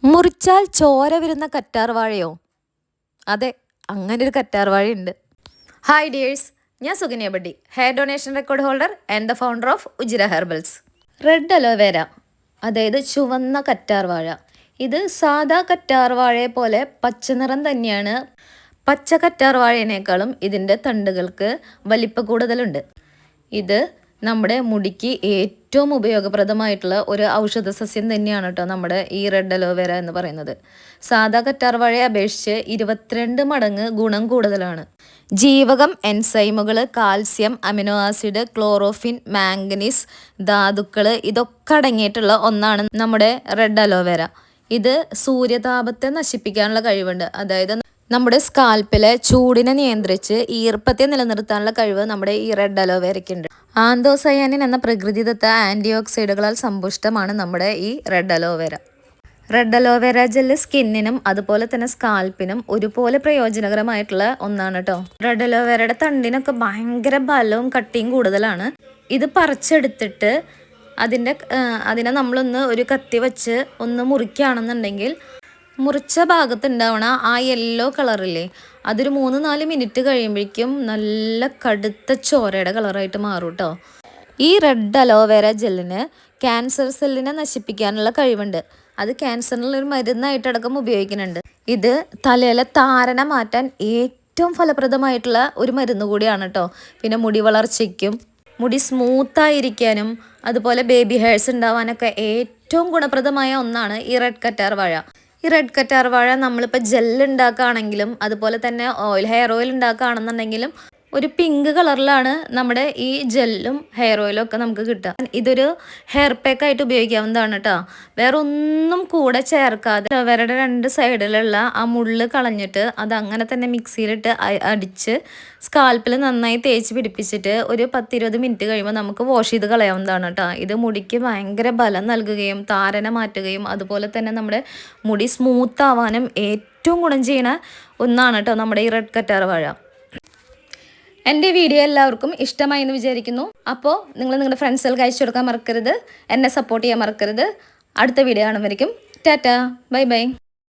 മുറിച്ചാൽ ചോര വരുന്ന കറ്റാർ വാഴയോ? അതെ, അങ്ങനെ ഒരു കറ്റാർ വാഴയുണ്ട്. ഹായ് ഡിയേഴ്സ്, ഞാൻ Sukanya buddy, hair donation record holder and the founder of Ujira herbals. Red aloe vera, അതായത് ചുവന്ന കറ്റാർ വാഴ. ഇത് സാദാ കറ്റാർ വാഴയെ പോലെ പച്ചനിറം തന്നെയാണ്. പച്ച കറ്റാർ വാഴയേക്കാളും ഇതിൻ്റെ തണ്ടുകൾക്ക് വലിപ്പ കൂടുതലുണ്ട്. ഇത് നമ്മുടെ മുടിക്ക് ഏറ്റവും ഉപയോഗപ്രദമായിട്ടുള്ള ഒരു ഔഷധ സസ്യം തന്നെയാണ് കേട്ടോ നമ്മുടെ ഈ റെഡ് അലോവേര എന്ന് പറയുന്നത്. സാധാ കറ്റാർ വാഴയെ അപേക്ഷിച്ച് 22 മടങ്ങ് ഗുണം കൂടുതലാണ്. ജീവകം, എൻസൈമുകൾ, കാൽസ്യം, അമിനോ ആസിഡ്, ക്ലോറോഫിൻ, മാംഗനീസ്, ധാതുക്കൾ ഇതൊക്കെ അടങ്ങിയിട്ടുള്ള ഒന്നാണ് നമ്മുടെ റെഡ് അലോവേര. ഇത് സൂര്യതാപത്തെ നശിപ്പിക്കാനുള്ള കഴിവുണ്ട്. അതായത് നമ്മുടെ സ്കാൽപ്പിലെ ചൂടിനെ നിയന്ത്രിച്ച് ഈർപ്പത്തെ നിലനിർത്താനുള്ള കഴിവ് നമ്മുടെ ഈ റെഡ് അലോവേരയ്ക്കുണ്ട്. ആന്തോസയാനിൻ എന്ന പ്രകൃതിദത്ത ആൻറ്റി ഓക്സൈഡുകളാൽ സമ്പുഷ്ടമാണ് നമ്മുടെ ഈ red aloe vera. Red aloe vera gel സ്കിന്നിനും അതുപോലെ തന്നെ സ്കാൽപ്പിനും ഒരുപോലെ പ്രയോജനകരമായിട്ടുള്ള ഒന്നാണ് കേട്ടോ. റെഡ് അലോവേരയുടെ തണ്ടിനൊക്കെ ഭയങ്കര ബലവും കട്ടിയും കൂടുതലാണ്. ഇത് പറിച്ചെടുത്തിട്ട് അതിനെ നമ്മളൊന്ന് ഒരു കത്തി വെച്ച് ഒന്ന് മുറിക്കുകയാണെന്നുണ്ടെങ്കിൽ മുറിച്ച ഭാഗത്ത് ഉണ്ടാവണ ആ യെല്ലോ കളറില്ലേ, അതൊരു 3-4 മിനിറ്റ് കഴിയുമ്പോഴേക്കും നല്ല കടുത്ത ചോരയുടെ കളറായിട്ട് മാറും കേട്ടോ. ഈ റെഡ് അലോവേര ജെല്ലിന് ക്യാൻസർ സെല്ലിനെ നശിപ്പിക്കാനുള്ള കഴിവുണ്ട്. അത് ക്യാൻസറിനുള്ളൊരു മരുന്നായിട്ടടക്കം ഉപയോഗിക്കുന്നുണ്ട്. ഇത് തലയിലെ താരന മാറ്റാൻ ഏറ്റവും ഫലപ്രദമായിട്ടുള്ള ഒരു മരുന്ന് കൂടിയാണ് കേട്ടോ. പിന്നെ മുടി വളർച്ചയ്ക്കും മുടി സ്മൂത്തായിരിക്കാനും അതുപോലെ ബേബി ഹെയർസ് ഉണ്ടാവാനൊക്കെ ഏറ്റവും ഗുണപ്രദമായ ഒന്നാണ് ഈ റെഡ് കറ്റാർ വാഴ. ഈ റെഡ് കറ്റാർ വാഴ നമ്മളിപ്പോൾ ജെല്ല് ഉണ്ടാക്കുകയാണെങ്കിലും അതുപോലെ തന്നെ ഹെയർ ഓയിൽ ഉണ്ടാക്കുകയാണെന്നുണ്ടെങ്കിലും ഒരു പിങ്ക് കളറിലാണ് നമ്മുടെ ഈ ജെല്ലും ഹെയർ ഓയിലും ഒക്കെ നമുക്ക് കിട്ടുക. ഇതൊരു ഹെയർ പാക്ക് ആയിട്ട് ഉപയോഗിക്കാവുന്നതാണ് കേട്ടോ. വേറെ ഒന്നും കൂടെ ചേർക്കാതെ അവരുടെ 2 സൈഡിലുള്ള ആ മുള്ള് കളഞ്ഞിട്ട് അത് അങ്ങനെ തന്നെ മിക്സിയിലിട്ട് അടിച്ച് സ്കാൽപ്പിൽ നന്നായി തേച്ച് പിടിപ്പിച്ചിട്ട് ഒരു 10-20 മിനിറ്റ് കഴിയുമ്പോൾ നമുക്ക് വാഷ് ചെയ്ത് കളയാവുന്നതാണ് കേട്ടോ. ഇത് മുടിക്ക് ഭയങ്കര ബലം നൽകുകയും താരന മാറ്റുകയും അതുപോലെ തന്നെ നമ്മുടെ മുടി സ്മൂത്ത് ആവാനും ഏറ്റവും ഗുണം ചെയ്യുന്ന ഒന്നാണ് കേട്ടോ നമ്മുടെ ഈ റെഡ് കറ്റാർ വാഴ. എൻ്റെ വീഡിയോ എല്ലാവർക്കും ഇഷ്ടമായി എന്ന് വിചാരിക്കുന്നു. അപ്പോൾ നിങ്ങൾ നിങ്ങളുടെ ഫ്രണ്ട്സുകൾക്ക് അയച്ചു കൊടുക്കാൻ മറക്കരുത്. എന്നെ സപ്പോർട്ട് ചെയ്യാൻ മറക്കരുത്. അടുത്ത വീഡിയോ കാണുമ്പോഴേക്കും ടാറ്റാ, ബൈ ബൈ.